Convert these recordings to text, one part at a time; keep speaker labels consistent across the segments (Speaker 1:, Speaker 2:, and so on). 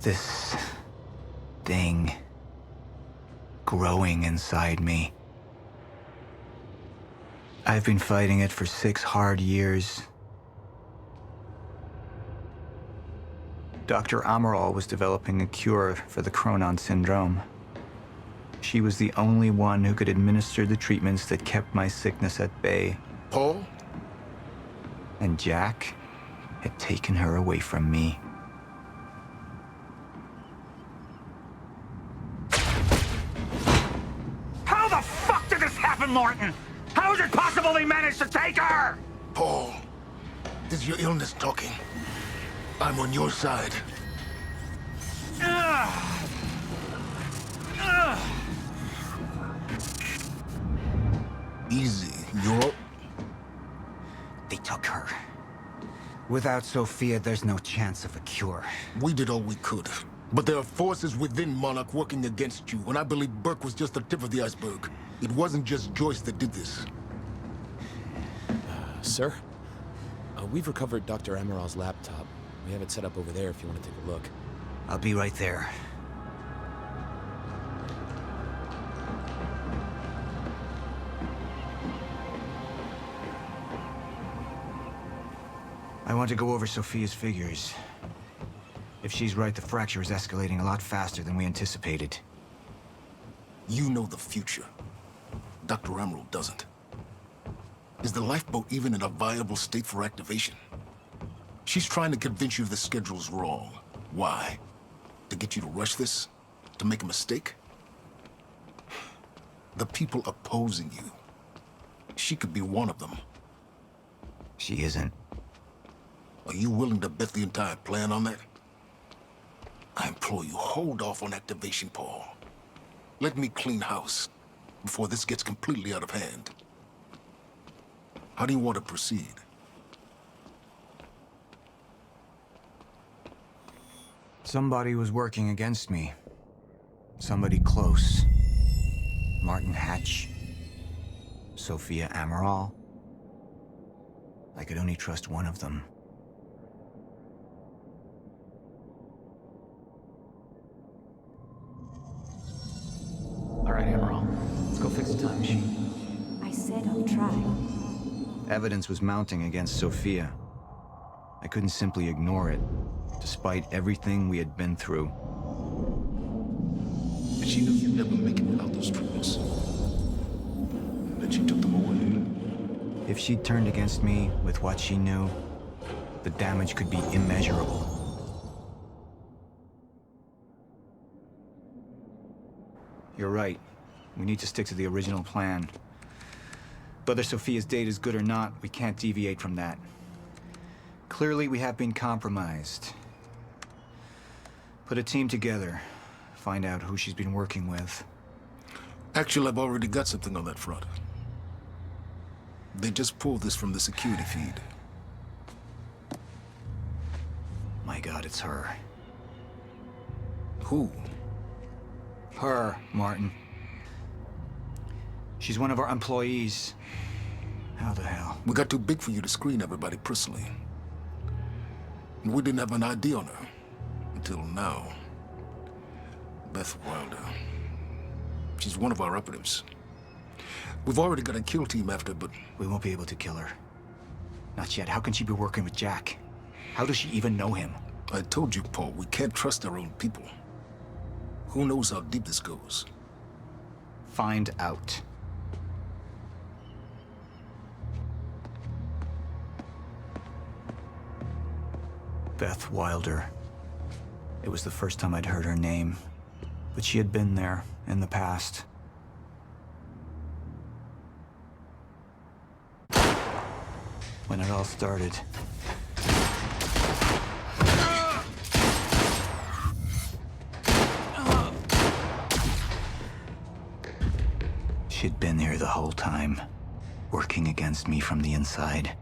Speaker 1: this thing growing inside me. I've been fighting it for 6 hard years. Dr. Amaral was developing a cure for the Cronon syndrome. She was the only one who could administer the treatments that kept my sickness at bay.
Speaker 2: Paul?
Speaker 1: And Jack had taken her away from me.
Speaker 3: How the fuck did this happen, Martin? How is it possible they managed to take her?
Speaker 2: Paul, this is your illness talking. I'm on your side. Easy, you're up.
Speaker 1: They took her. Without Sophia, there's no chance of a cure.
Speaker 2: We did all we could. But there are forces within Monarch working against you, and I believe Burke was just the tip of the iceberg. It wasn't just Joyce that did this.
Speaker 4: Sir? We've recovered Dr. Amaral's laptop. We have it set up over there if you want to take a look.
Speaker 1: I'll be right there. I want to go over Sophia's figures. If she's right, the fracture is escalating a lot faster than we anticipated.
Speaker 2: You know the future. Dr. Amaral doesn't. Is the lifeboat even in a viable state for activation? She's trying to convince you the schedule's wrong. Why? To get you to rush this? To make a mistake? The people opposing you. She could be one of them.
Speaker 1: She isn't.
Speaker 2: Are you willing to bet the entire plan on that? I implore you, hold off on activation, Paul. Let me clean house before this gets completely out of hand. How do you want to proceed?
Speaker 1: Somebody was working against me. Somebody close. Martin Hatch. Sophia Amaral. I could only trust one of them.
Speaker 5: All right, Amaral. Let's go fix the time machine.
Speaker 6: I said I'll try.
Speaker 1: Evidence was mounting against Sophia. I couldn't simply ignore it, despite everything we had been through.
Speaker 2: And she knew you'd never make it without those treatments. And then she took them away.
Speaker 1: If she'd turned against me with what she knew, the damage could be immeasurable. You're right. We need to stick to the original plan. Whether Sophia's date is good or not, we can't deviate from that. Clearly, we have been compromised. Put a team together. Find out who she's been working with.
Speaker 2: Actually, I've already got something on that front. They just pulled this from the security feed.
Speaker 1: My God, it's her.
Speaker 2: Who?
Speaker 1: Her, Martin. She's one of our employees. How the hell?
Speaker 2: We got too big for you to screen everybody personally. And we didn't have an ID on her. Until now. Beth Wilder. She's one of our operatives. We've already got a kill team after, but...
Speaker 1: We won't be able to kill her. Not yet. How can she be working with Jack? How does she even know him?
Speaker 2: I told you, Paul, we can't trust our own people. Who knows how deep this goes?
Speaker 1: Find out. Beth Wilder. It was the first time I'd heard her name, but she had been there in the past. When it all started. She'd been here the whole time, working against me from the inside.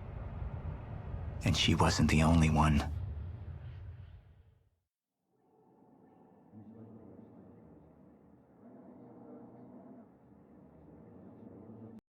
Speaker 1: And she wasn't the only one.